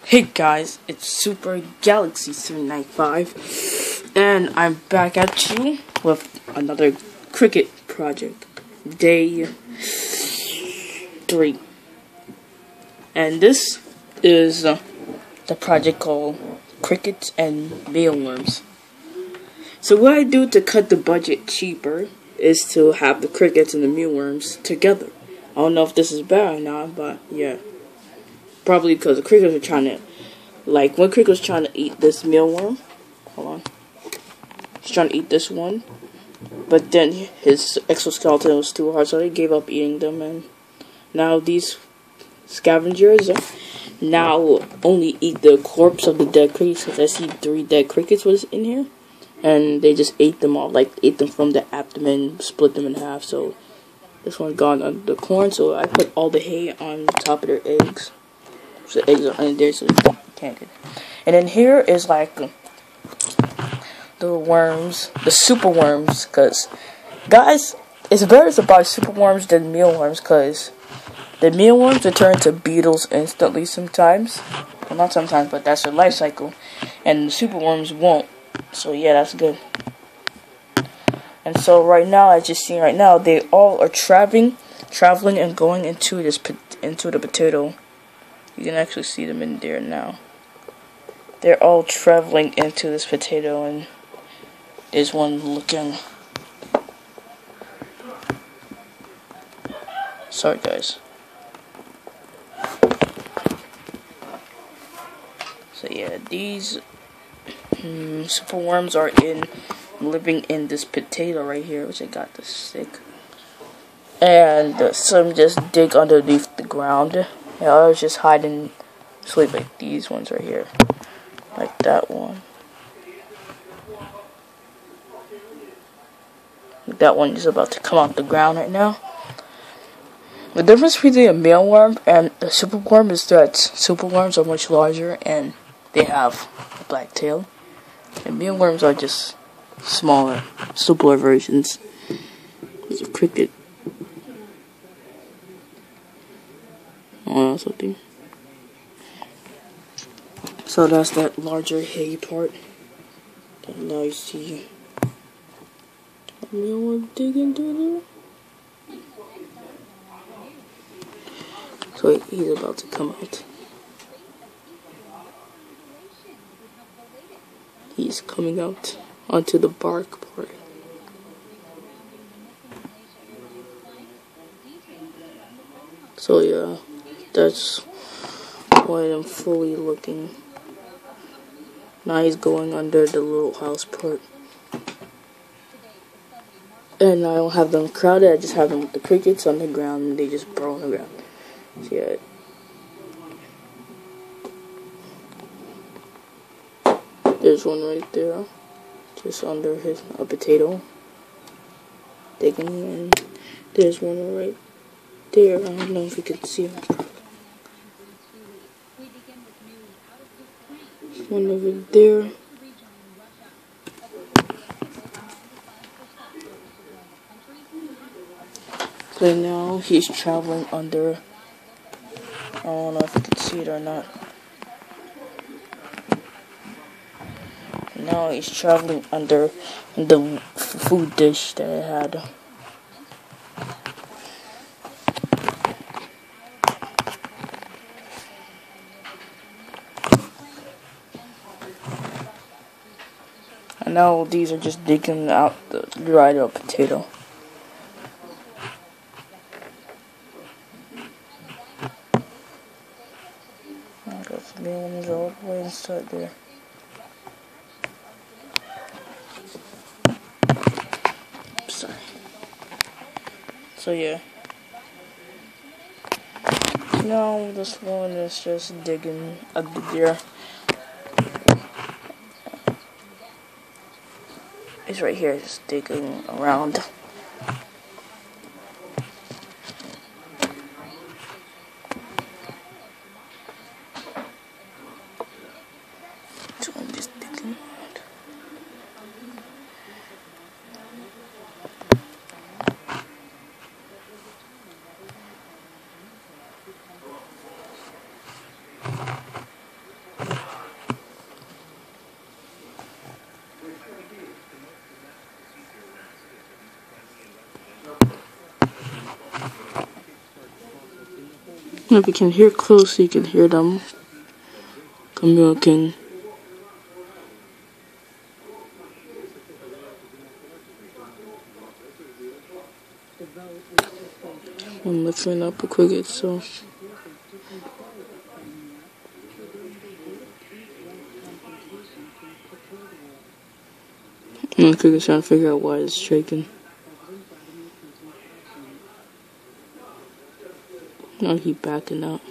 Hey guys, it's Super Galaxy 795, and I'm back at you with another cricket project, day 3. And this is the project called Crickets and Mealworms. So what I do to cut the budget cheaper is to have the crickets and the mealworms together. I don't know if this is bad or not, but yeah. Probably because the crickets are trying to, like, one cricket was trying to eat this mealworm. Hold on. He's trying to eat this one. But then his exoskeleton was too hard, so he gave up eating them. And now these scavengers now only eat the corpse of the dead crickets. Because I see 3 dead crickets was in here. And they just ate them all. Like, ate them from the abdomen, split them in half. So this one gone under the corn. So I put all the hay on top of their eggs. So the eggs are under there, so you can't get it. And then here is like the worms, the super worms, because guys, it's better to buy super worms than mealworms, because the mealworms they turn into beetles instantly sometimes. Well, not sometimes, but that's their life cycle. And the super worms won't. So yeah, that's good. And so right now, as you're seeing right now, they all are traveling and going into the potato. You can actually see them in there now. They're all traveling into this potato, and there's one looking. Sorry, guys. So yeah, these super worms are living in this potato right here, which I got the stick. And some just dig underneath the ground. Yeah, I was just hiding, sleep like these ones right here, like that one. That one is about to come out the ground right now. The difference between a mealworm and a superworm is that superworms are much larger and they have a black tail, and mealworms are just smaller, simpler versions. There's a cricket. Something. So that's that larger hay part. And now you see a mealworm digging through there. So he's about to come out. He's coming out onto the bark part. So yeah, that's why I'm fully looking. Now he's going under the little house part. And I don't have them crowded, I just have them with the crickets on the ground, and they just burrow on the ground. So yeah. There's one right there, just under a potato, digging, and there's one right there. I don't know if you can see him. One over there. So now he's traveling under. I don't know if you can see it or not. Now he's traveling under the food dish that I had. And now these are just digging out the dried up potato. I got some mealworms all the way inside there. Sorry. So yeah. Now this one is just digging under there. He's right here, just digging around. So I'm just digging around. If you can hear close, you can hear them communicating. I'm lifting up a cricket, so the cricket's trying to figure out why it's shaking. Now he's backing out.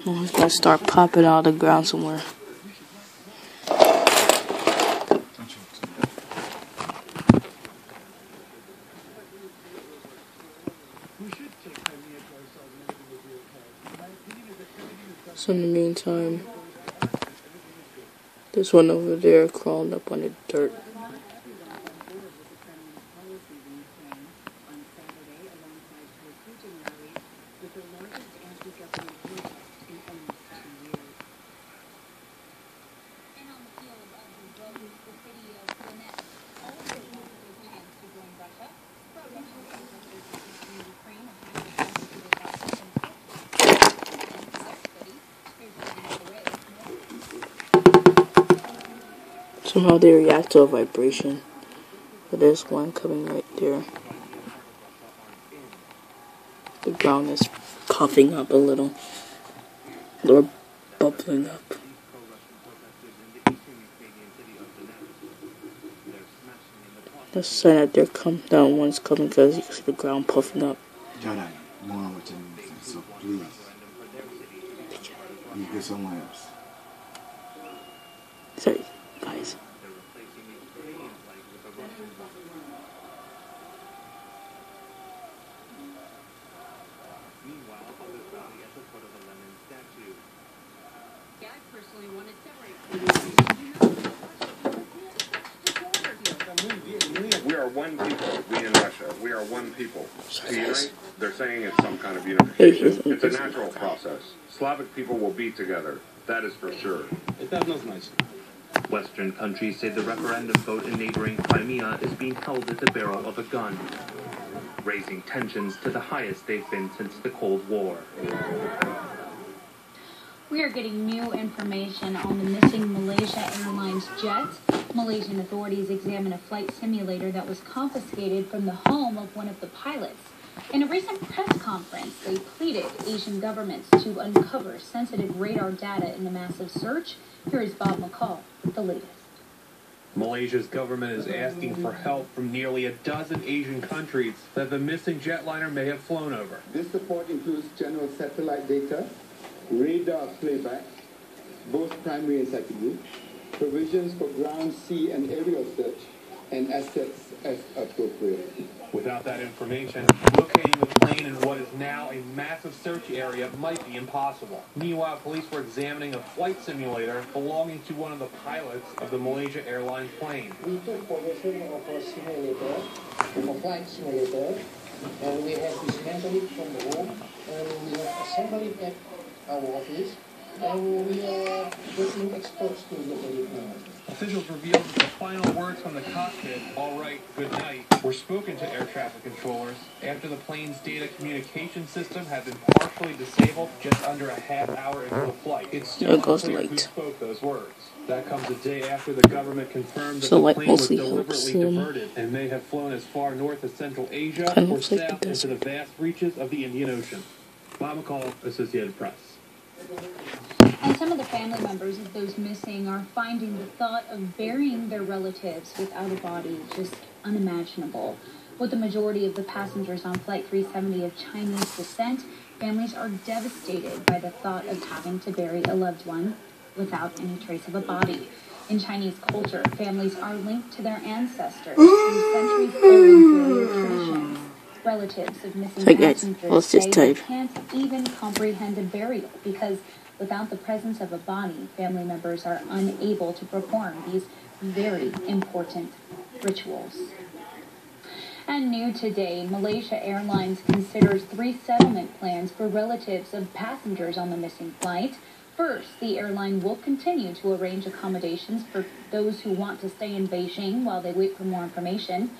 Oh, he's gonna start popping out of the ground somewhere. So in the meantime, this one over there crawling up on the dirt. Somehow they react to a vibration. But there's one coming right there. The ground is puffing up a little. Or bubbling up. That's a sign that that one's coming because you can see the ground puffing up. So please, you get somewhere else. Sorry, guys. We are one people, we in Russia. We are one people. To unite, they're saying it's some kind of unification. It's a natural process. Slavic people will be together. That is for sure. Western countries say the referendum vote in neighboring Crimea is being held at the barrel of a gun, raising tensions to the highest they've been since the Cold War. We are getting new information on the missing Malaysia Airlines jet. Malaysian authorities examine a flight simulator that was confiscated from the home of one of the pilots. In a recent press conference, they pleaded Asian governments to uncover sensitive radar data in the massive search. Here is Bob McCall with the latest. Malaysia's government is asking for help from nearly a dozen Asian countries that the missing jetliner may have flown over. This support includes general satellite data, radar playback, both primary and secondary, provisions for ground, sea, and aerial search, and assets as appropriate. Without that information, locating the plane in what is now a massive search area might be impossible. Meanwhile, police were examining a flight simulator belonging to one of the pilots of the Malaysia Airlines plane. We took possession of a simulator, of a flight simulator, and we have dismantled it from the home, and we have assembled it at our office, and we are getting experts to look at it now. Officials revealed that the final words from the cockpit, "All right, good night," were spoken to air traffic controllers after the plane's data communication system had been partially disabled just under a half hour into the flight. It's still unclear who spoke those words. That comes a day after the government confirmed that the plane was deliberately diverted and may have flown as far north as Central Asia or south into the vast reaches of the Indian Ocean. Bob McCall, Associated Press. And some of the family members of those missing are finding the thought of burying their relatives without a body just unimaginable. With the majority of the passengers on Flight 370 of Chinese descent, families are devastated by the thought of having to bury a loved one without any trace of a body. In Chinese culture, families are linked to their ancestors through centuries-old burial traditions. Relatives of missing passengers say they can't even comprehend a burial because without the presence of a body, family members are unable to perform these very important rituals. And new today, Malaysia Airlines considers 3 settlement plans for relatives of passengers on the missing flight. First, the airline will continue to arrange accommodations for those who want to stay in Beijing while they wait for more information.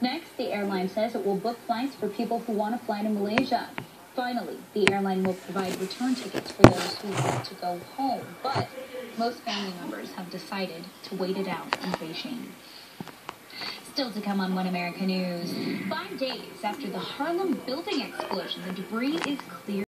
Next, the airline says it will book flights for people who want to fly to Malaysia. Finally, the airline will provide return tickets for those who want to go home, but most family members have decided to wait it out in Beijing. Still to come on One America News. 5 days after the Harlem building explosion, the debris is cleared.